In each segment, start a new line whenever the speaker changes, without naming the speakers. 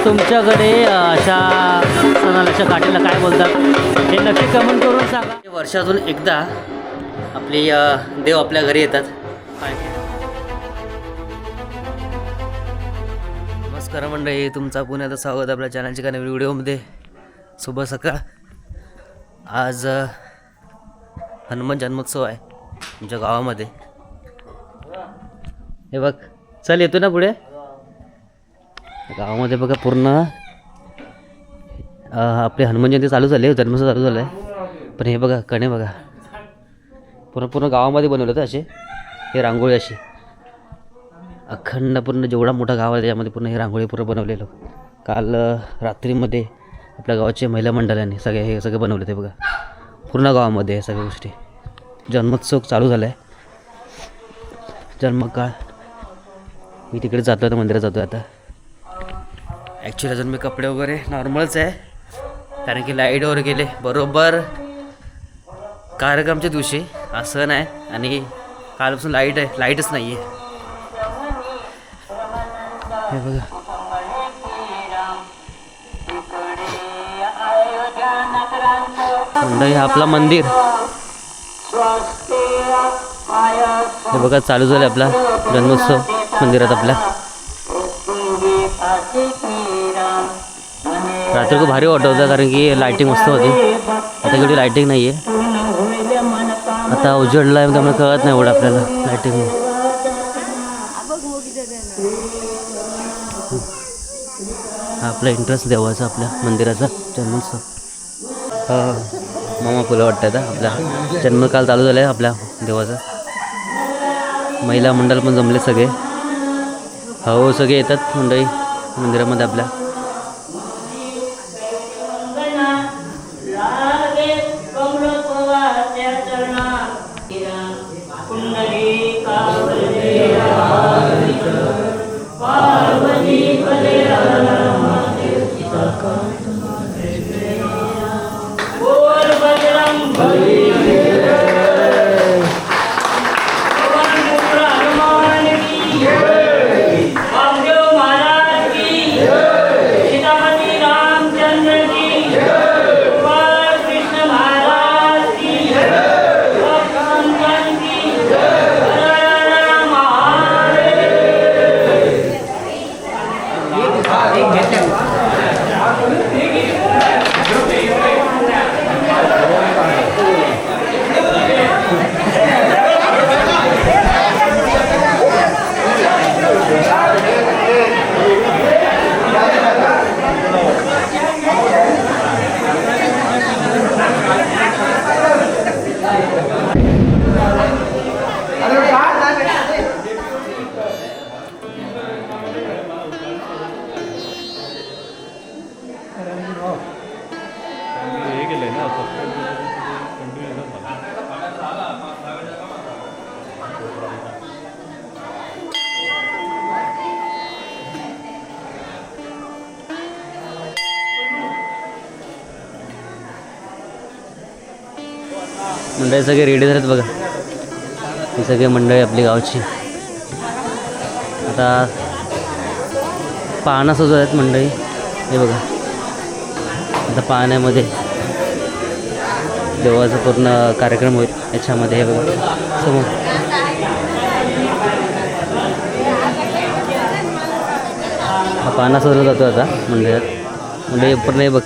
तुमच्याकडे अशा सणाला अशा काठीला काय बोलतात हे नक्की कमेंट करून सांगा. वर्षातून एकदा आपली देव आपल्या घरी येतात. नमस्कार मंडळी, तुमचा पुण्याचं स्वागत आपल्या चॅनलच्या काही व्हिडिओमध्ये. शुभ सकाळ. आज हनुमान जन्मोत्सव आहे आमच्या गावामध्ये. हे बघ, चल येतो ना पुढे. गावामध्ये बघा पूर्ण आपले हनुमान जयंती चालू झाली, जन्मोत्सव चालू झाला आहे. पण हे बघा कणे बघा पूर्ण गावामध्ये बनवलं होतं असे. हे रांगोळी अशी अखंड पूर्ण जेवढा मोठा गाव आहे त्याच्यामध्ये पूर्ण हे रांगोळी पूर्ण बनवलेलं. काल रात्रीमध्ये आपल्या गावाच्या महिला मंडळाने हे सगळं बनवलं ते बघा पूर्ण गावामध्ये. सगळ्या गोष्टी जन्मोत्सव चालू झाला आहे. जन्मकाळ मी तिकडे जातो आता, मंदिरात जातो आता. ॲक्च्युली अजून मी कपडे वगैरे नॉर्मलच आहे, कारण की लाईट वगैरे गेले बरोबर कार्यक्रमच्या दिवशी. हा सण आहे आणि कालपासून लाईटच नाही आहे. हे बघा मंडळी, हा आपला मंदिर. हे बघा चालू झालं आपला जन्मोत्सव मंदिरात आपल्या. रात्री खूप भारी वाटत होतं कारण की लायटिंग मस्त होती. आता एवढी लायटिंग नाही आहे, आता उजेडला आहे त्यामुळे कळत नाही एवढं आपल्याला लायटिंग. हा आपला इंटरेस्ट देवाचा आपल्या मंदिराचा जन्मोत्सव. मामा फुलं वाटतं आता आपला जन्मकाल चालू झाला आहे आपल्या देवाचा. महिला मंडळ पण जमले सगळे. हो सगळे येतात मंडळी मंदिरामध्ये आपल्या. मंडळी सगळे रेडी झालेत बघा. ही सगळी मंडळी आपली गावची. आता पाहणं सजवत आहेत मंडळी. हे बघा आता पाहण्यामध्ये देवाचा पूर्ण कार्यक्रम होईल याच्यामध्ये. हे बघा समोर हा पाहणं सजवला जातो आता मंडळात. मंडळी पूर्ण हे बघ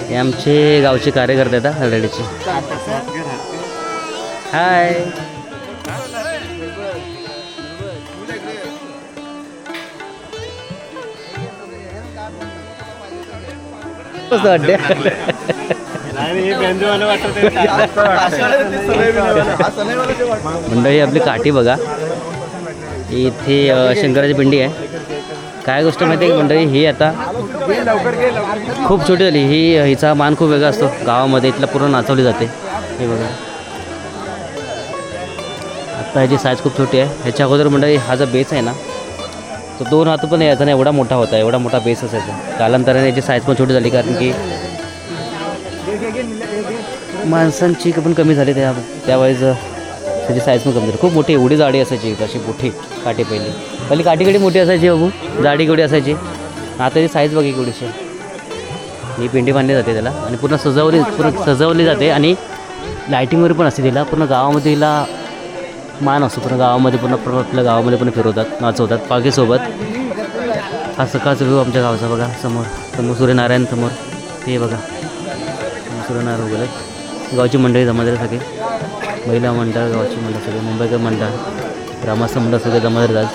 हे आमचे गावचे कार्यकर्ते आहेत हरडीचे. हाय. मंडळी आपली काठी बघा, इथे शंकराची पिंडी आहे. काय गोष्ट माहिती आहे मंडळी, ही आता खूप छोटी झाली. हिचा मान खूप वेगळा असतो गावामध्ये, इथला पूर्ण नाचवली जाते. हे बघा आत्ता ह्याची साईज खूप छोटी आहे. ह्याच्या अगोदर मंडळी हा जो बेस आहे ना, तो 2 हात पण यायचा नाही, एवढा मोठा होता, एवढा मोठा बेस असायचा. कालांतराने याची साईज पण छोटी झाली, कारण की माणसांची पण कमी झाली. त्यावेळेस त्याची साईज पण कमी झाली. खूप मोठी एवढी जाडी असायची, अशी मोठी काठी. पहिली काठी मोठी असायची बाबू, जाडी केवढी असायची. आता त्याची साईज बघा केवढीशी. ही पिंडी बांधली जाते त्याला आणि पूर्ण सजवली जाते आणि लायटिंगवर पण असते तिला. पूर्ण गावामध्ये तिला मान असतो, पूर्ण गावामध्ये, पूर्ण आपल्या गावामध्ये पण फिरवतात, नाचवतात पालखीसोबत. हा सकाळचा व्ह्यू आमच्या गावाचा बघा. समोर सूर्यनारायण समोर, हे बघा सूर्यनारायण वगैरे. गावची मंडळी जमा झाली सगळे, महिला मंडळ, गावची मंडळ सगळे, मुंबईकर मंडळ, ग्रामस्थ मंडळ सगळे जमा झाले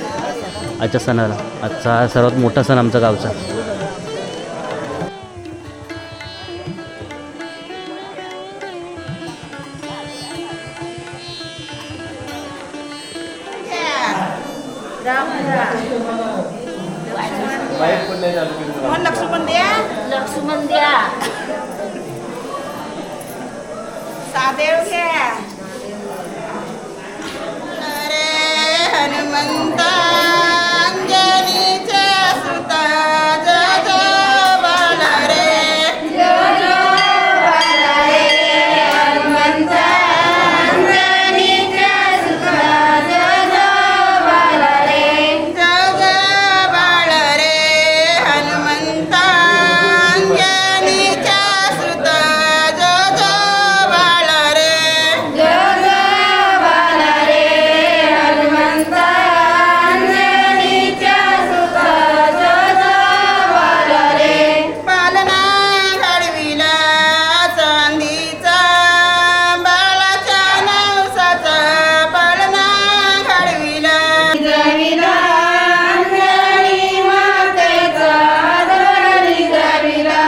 आजच्या सणाला. आजचा हा सर्वात मोठा सण आमचा गावचा.
लक्ष्मण द्या सादेव घ्या. अरे हनुमंता अंजनीचे सुता, जय जय बाळ रे, जय जय बाळ रे. हनुमंता अंजनीचे सुता, जय जय बाळ रे, जय जय बाळ रे. हनुमंता अंजनीचे सुता, जय जय बाळ रे, जय जय बाळ रे. हनुमंता अंजनीचे सुता, जय जय बाळ रे. पालना घडविला चांदीचा, बाळाच्या नवसाचा पालना घडविला. जविला अंजनी मातेचा धनी जविला.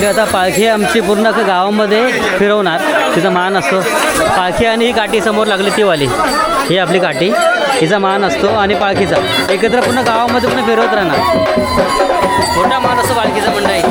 म्हणजे आता पालखी आमची पूर्ण अख्खा गावामध्ये फिरवणार, तिचा मान असतो. पालखी आणि ही काठी समोर लागली ती वाली, ही आपली काठी, हिचा मान असतो आणि पालखीचा एकत्र पूर्ण गावामध्ये पूर्ण फिरवत राहणार. मोठा मान असतो पालखीचा मंडळी.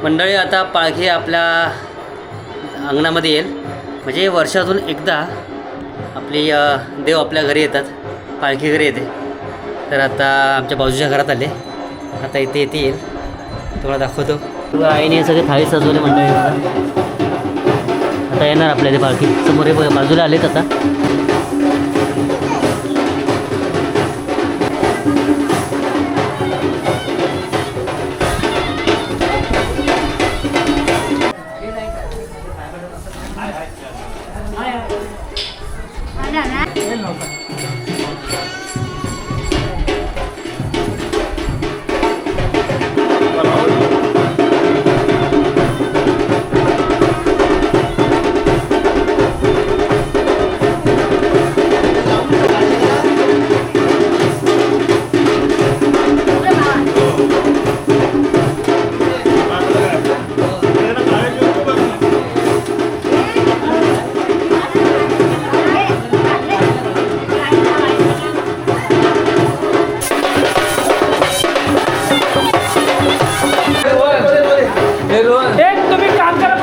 मंडळी आता पालखी आपल्या अंगणामध्ये येईल, म्हणजे वर्षातून एकदा आपली देव आपल्या घरी येतात, पालखी घरी येते. तर आता आमच्या बाजूच्या घरात आले, आता इथे येईल, तुम्हाला दाखवतो. आईने सगळे थाळी सजवले मंडळी. आता येणार आपल्या इथे पालखी समोर, हे बाजूला आलेत आता.
तुम्ही काम करा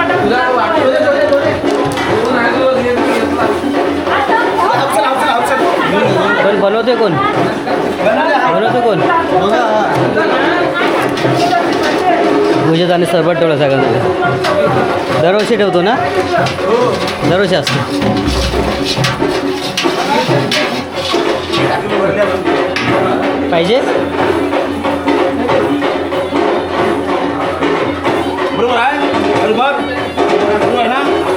कोण बनवते कोण पूजेत आणि सरबत ठेवलं सगळ्यांना दरवर्षी ठेवतो ना दरवर्षी असतो पाहिजे
बरोबर आहे बरोबर आहे ना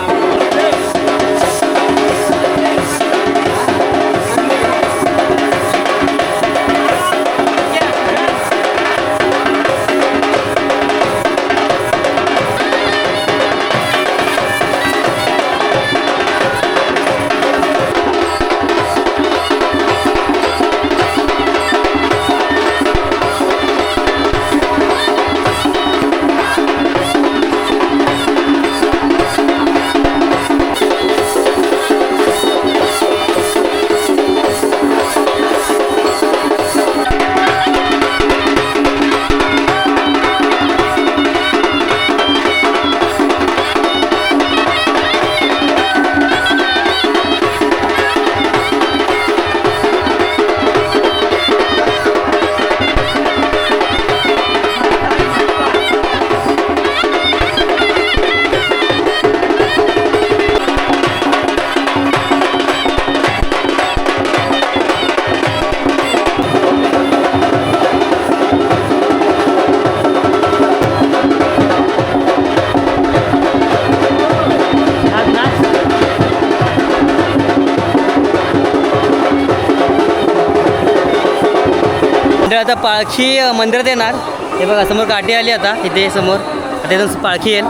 आता पालखी मंदिरात येणार हे बघा समोर काठी आली आता इथे समोर आता इथून पालखी येईल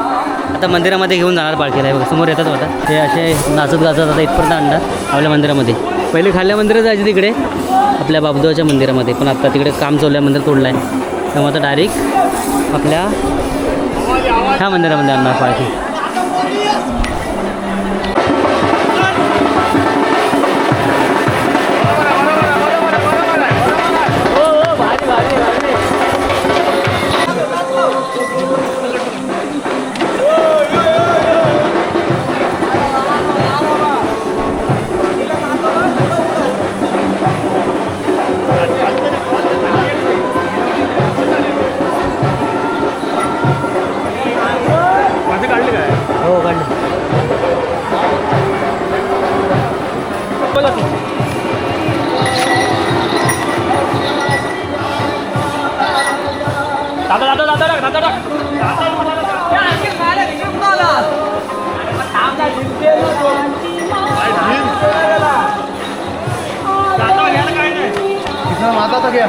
आता मंदिरामध्ये घेऊन जाणार पालखीला हे बघा समोर येतात आता ते असे नाचत गाचत आता इथपर्यंत आणणार आपल्या मंदिरामध्ये पहिले खाल्ल्या मंदिरात जायचे तिकडे आपल्या बाबदेवाच्या मंदिरामध्ये पण आता तिकडे काम चालू आहे मंदिर तोडलं आहे त्यामुळे आता डायरेक्ट आपल्या ह्या मंदिरामध्ये आणणार पालखी हो काढलं
माता तो क्या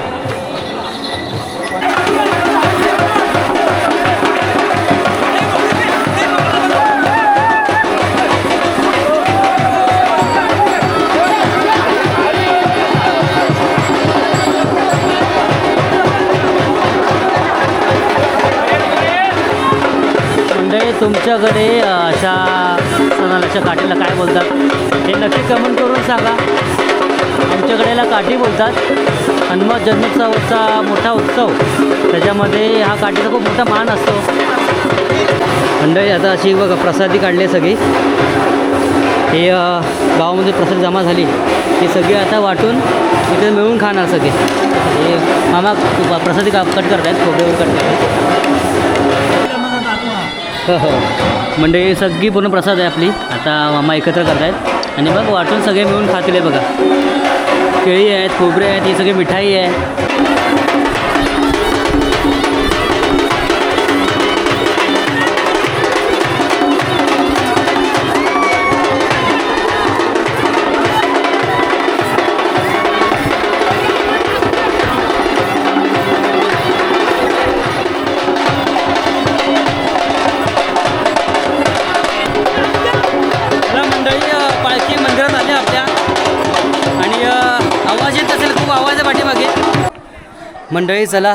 तुमच्याकडे अशा सणाला अशा काठीला काय बोलतात हे नक्की कमेंट करून सांगा आमच्याकडे याला काठी बोलतात हनुमान जन्मोत्सवाचा मोठा उत्सव त्याच्यामध्ये हा काठीचा खूप मोठा मान असतो मंडळी आता अशी बघा प्रसादी काढली आहे सगळी हे गावामध्ये प्रसाद जमा झाली ही सगळी आता वाटून इथे मिळून खाणार सगळे हे मामा प्रसादी कट करत आहेत खोबऱ्यावर कट करत हो मंडळी सगळी पूर्ण प्रसाद आहे आपली आता मामा एकत्र करत आहेत आणि बघ वाटून सगळे मिळून खातील आहे बघा केळी आहेत खोबरे आहेत ही सगळी मिठाई आहे मंडळी चला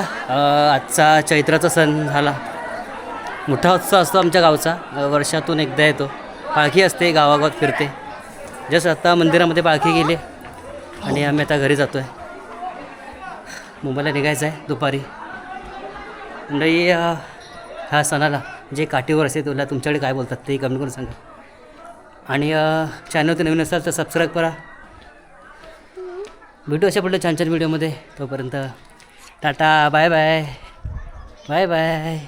आजचा चैत्राचा सण झाला मोठा उत्सव असतो आमच्या गावचा वर्षातून एकदा येतो पालखी असते गावागावात फिरते जस्ट आता मंदिरामध्ये पालखी गेली आणि आम्ही आता घरी जातो आहे मुंबईला निघायचं आहे दुपारी मंडळी ह्या सणाला जे काठीवर असते तुला तुमच्याकडे काय बोलतात ते कमेंट करून सांगा. आणि चॅनलवर नवीन असाल तर सबस्क्राईब करा. भेटू अशा पडलं छान छान व्हिडिओमध्ये. तोपर्यंत tata bye bye bye bye.